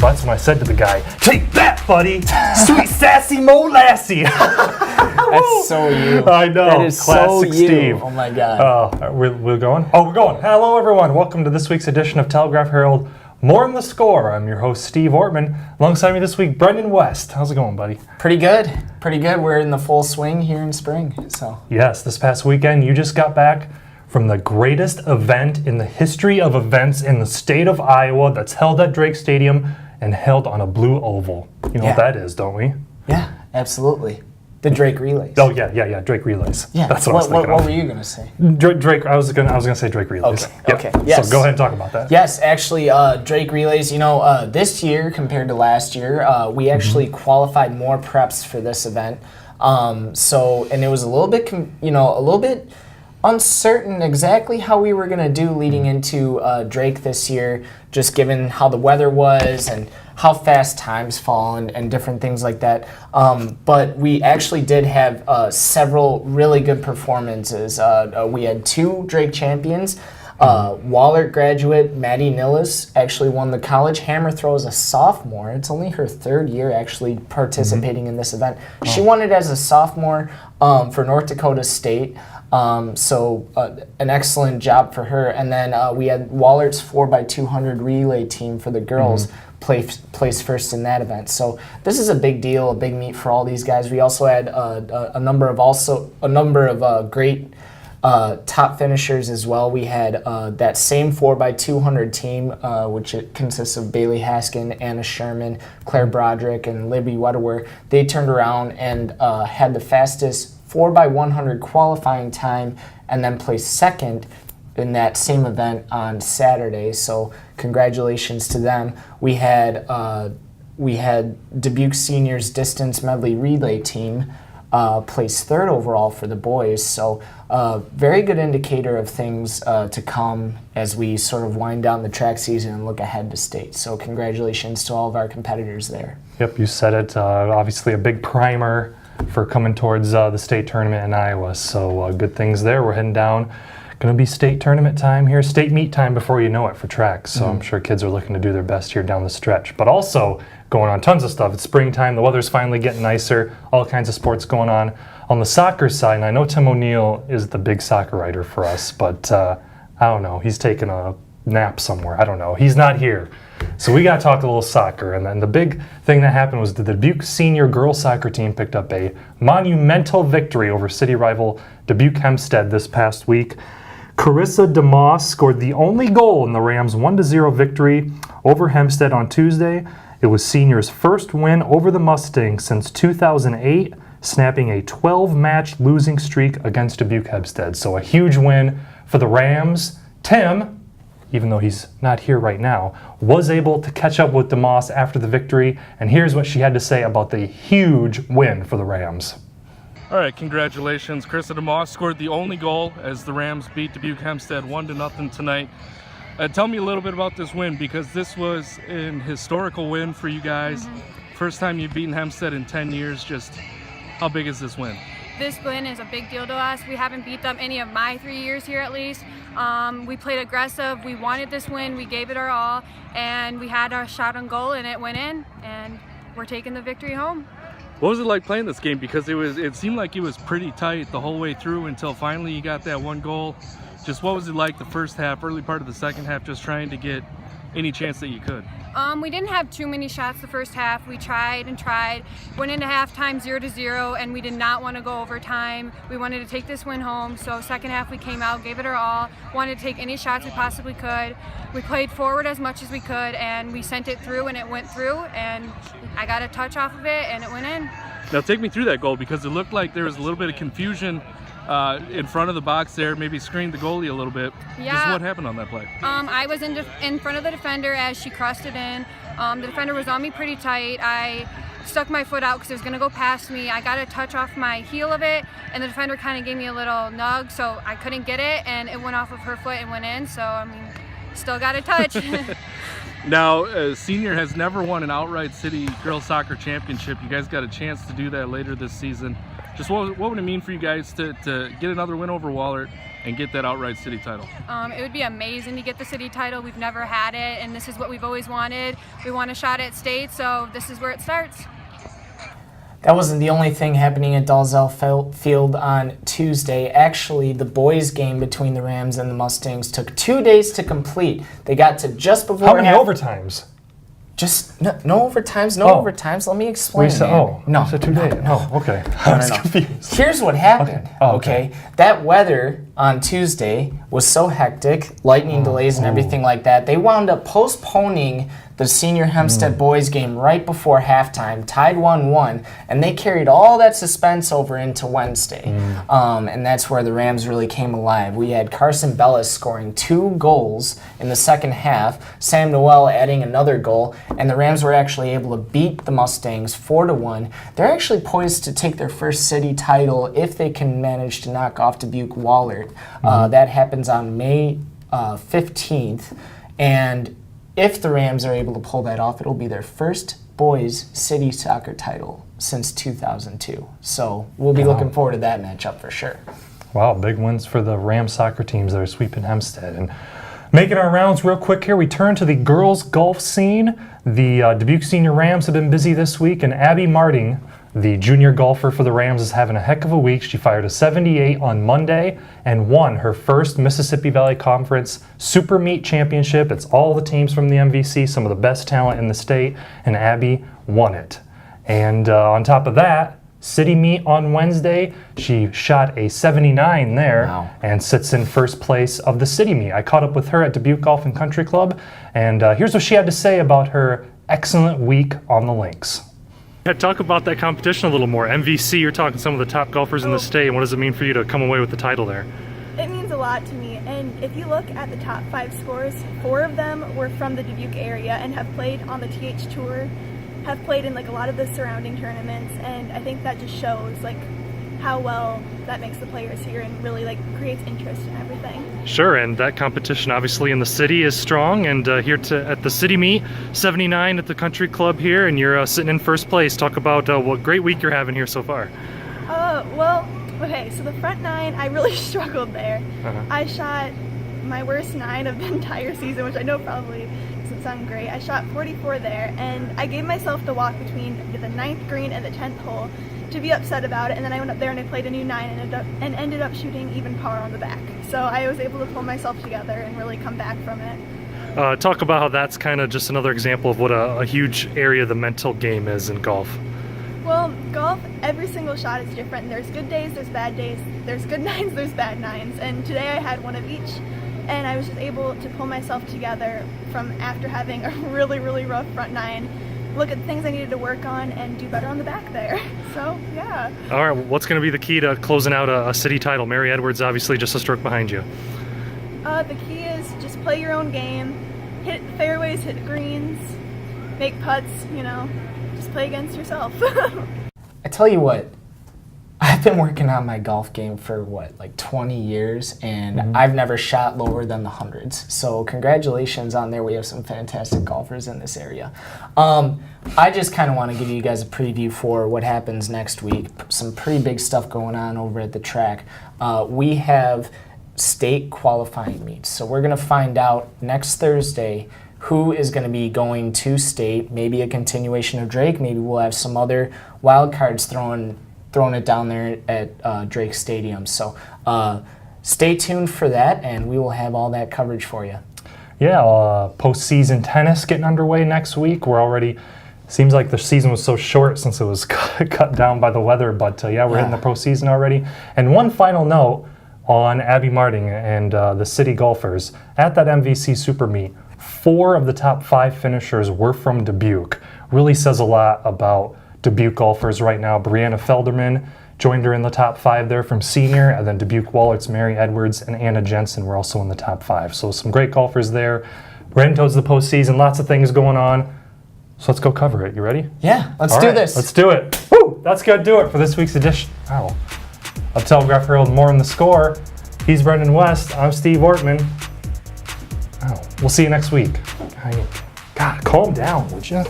That's when I said to the guy, "Take that, buddy! Sweet sassy molassie!" That's so you. I know. That is Classic so you. Steve. Oh my God. We're going? Oh, we're going. Hello, everyone. Welcome to this week's edition of Telegraph Herald. More on the score. I'm your host, Steve Ortman. Alongside me this week, Brenden West. How's it going, buddy? Pretty good. Pretty good. We're in the full swing here in spring. So Yes, this past weekend, you just got back from the greatest event in the history of events in the state of Iowa that's held at Drake Stadium and held on a blue oval. You know what that is, don't we? Yeah, absolutely. The Drake Relays. Oh, yeah, Drake Relays. Yeah. That's what I was thinking What of. were you going to say? Drake, I was gonna say Drake Relays. Okay, yes. So go ahead and talk about that. Yes, actually, Drake Relays, this year compared to last year, we actually qualified more preps for this event. And it was a little bit uncertain exactly how we were going to do leading into Drake this year, just given how the weather was and how fast times fall and different things like that. But we actually did have several really good performances. We had two Drake champions. Wahlert graduate Maddie Nillis actually won the college hammer throw as a sophomore. It's only her third year actually participating in this event. She won it as a sophomore for North Dakota State. An excellent job for her. And then we had Wahlert's 4x200 relay team for the girls place first in that event. So this is a big deal, a big meet for all these guys. We also had a number of great top finishers as well. We had that same 4x200 team, which it consists of Bailey Haskin, Anna Sherman, Claire Broderick, and Libby Wedewer. They turned around and had the fastest 4x100 qualifying time and then placed second in that same event on Saturday. So congratulations to them. We had Dubuque Seniors distance medley relay team placed third overall for the boys. So very good indicator of things to come as we sort of wind down the track season and look ahead to state. So congratulations to all of our competitors there. Yep, you said it. Obviously a big primer for coming towards the state tournament in Iowa. So good things there. We're heading down. Going to be state tournament time here, state meet time before you know it for track. So I'm sure kids are looking to do their best here down the stretch. But also going on tons of stuff. It's springtime. The weather's finally getting nicer. All kinds of sports going on the soccer side. And I know Tim O'Neill is the big soccer writer for us, but I don't know. He's taking a nap somewhere. I don't know. He's not here. So we got to talk a little soccer. And then the big thing that happened was the Dubuque senior girls soccer team picked up a monumental victory over city rival Dubuque Hempstead this past week. Carissa DeMoss scored the only goal in the Rams' 1-0 victory over Hempstead on Tuesday. It was seniors' first win over the Mustangs since 2008, snapping a 12-match losing streak against Dubuque Hempstead. So a huge win for the Rams. Tim, even though he's not here right now, was able to catch up with DeMoss after the victory, and here's what she had to say about the huge win for the Rams. All right, congratulations. Carissa DeMoss scored the only goal as the Rams beat Dubuque Hempstead 1-0 tonight. Tell me a little bit about this win, because this was an historical win for you guys. First time you've beaten Hempstead in 10 years. Just how big is this win? This win is a big deal to us. We haven't beat them any of my 3 years here at least. We played aggressive. We wanted this win. We gave it our all, and we had our shot on goal, and it went in, and we're taking the victory home. What was it like playing this game? Because it seemed like it was pretty tight the whole way through until finally you got that one goal. Just what was it like the first half, early part of the second half, just trying to get any chance that you could? We didn't have too many shots the first half. We tried and tried. Went into halftime 0-0, and we did not want to go overtime. We wanted to take this win home. So second half we came out, gave it our all, wanted to take any shots we possibly could. We played forward as much as we could, and we sent it through, and it went through, and I got a touch off of it, and it went in. Now take me through that goal, because it looked like there was a little bit of confusion in front of the box there, maybe screened the goalie a little bit. Yeah. Just what happened on that play? I was in front of the defender as she crossed it in. The defender was on me pretty tight. I stuck my foot out because it was going to go past me. I got a touch off my heel of it, and the defender kind of gave me a little nug, so I couldn't get it, and it went off of her foot and went in. So, I mean, still got a touch. Now, Senior has never won an outright city girls soccer championship. You guys got a chance to do that later this season. Just what would it mean for you guys to get another win over Wahlert and get that outright city title? It would be amazing to get the city title. We've never had it, and this is what we've always wanted. We want a shot at state, so this is where it starts. That wasn't the only thing happening at Dalzell Field on Tuesday. Actually, the boys' game between the Rams and the Mustangs took 2 days to complete. They got to just before How many overtimes? Just no overtimes, overtimes. Let me explain. No, so 2 days. No. Oh, okay. I was confused. Here's what happened. Okay. Oh, okay. That weather on Tuesday was so hectic, lightning delays and everything like that. They wound up postponing the senior Hempstead boys game right before halftime, tied 1-1, and they carried all that suspense over into Wednesday. And that's where the Rams really came alive. We had Carson Bellis scoring 2 goals in the second half, Sam Noel adding another goal, and the Rams were actually able to beat the Mustangs 4-1. They're actually poised to take their first city title if they can manage to knock off Dubuque Wahlert. That happens on May 15th, and if the Rams are able to pull that off, it'll be their first boys city soccer title since 2002. So we'll be looking forward to that matchup for sure. Wow, big wins for the Rams soccer teams that are sweeping Hempstead. And making our rounds real quick here, we turn to the girls' golf scene. The Dubuque Senior Rams have been busy this week, and Abby Marting, the junior golfer for the Rams, is having a heck of a week. She fired a 78 on Monday and won her first Mississippi Valley Conference Super Meet Championship. It's all the teams from the MVC, some of the best talent in the state, and Abby won it. And on top of that, City Meet on Wednesday, she shot a 79 there and sits in first place of the City Meet. I caught up with her at Dubuque Golf and Country Club, and here's what she had to say about her excellent week on the links. Talk about that competition a little more. MVC, you're talking some of the top golfers in the state. What does it mean for you to come away with the title there? It means a lot to me, and if you look at the top 5 scores, 4 of them were from the Dubuque area and have played on the TH Tour, have played in like a lot of the surrounding tournaments, and I think that just shows like how well that makes the players here and really like creates interest in everything. Sure, and that competition obviously in the city is strong, and here at the City Meet, 79 at the Country Club here, and you're sitting in first place. Talk about what great week you're having here so far. Well, okay, so the front 9, I really struggled there. I shot my worst 9 of the entire season, which I know probably doesn't sound great. I shot 44 there, and I gave myself the walk between the 9th green and the 10th hole to be upset about it, and then I went up there and I played a new 9 and ended up shooting even par on the back. So I was able to pull myself together and really come back from it. Talk about how that's kind of just another example of what a huge area the mental game is in golf. Well, golf, every single shot is different. There's good days, there's bad days, there's good 9s, there's bad 9s, and today I had one of each, and I was just able to pull myself together from after having a really, really rough front 9, look at the things I needed to work on and do better on the back there. So, yeah. All right, what's going to be the key to closing out a city title? Mary Edwards, obviously, just a stroke behind you. The key is just play your own game, hit fairways, hit greens, make putts, just play against yourself. I tell you what, I've been working on my golf game for like 20 years, and I've never shot lower than the hundreds. So congratulations on there. We have some fantastic golfers in this area. I just kind of want to give you guys a preview for what happens next week. Some pretty big stuff going on over at the track. We have state qualifying meets. So we're going to find out next Thursday who is going to be going to state, maybe a continuation of Drake. Maybe we'll have some other wild cards throwing it down there at Drake Stadium. So stay tuned for that, and we will have all that coverage for you. Yeah, postseason tennis getting underway next week. We're already, seems like the season was so short since it was cut down by the weather, but we're hitting the postseason already. And one final note on Abby Marting and the city golfers. At that MVC Super Meet, 4 of the top 5 finishers were from Dubuque. Really says a lot about Dubuque golfers right now. Brianna Felderman joined her in the top 5 there from senior, and then Dubuque Wallert's Mary Edwards and Anna Jensen were also in the top 5. So some great golfers there. We're heading towards the postseason, lots of things going on. So let's go cover it. You ready? Yeah, let's do this. Let's do it. Woo! That's gonna do it for this week's edition. Of Telegraph Herald. More in the score. He's Brenden West. I'm Steve Ortman. We'll see you next week. God, calm down, would you?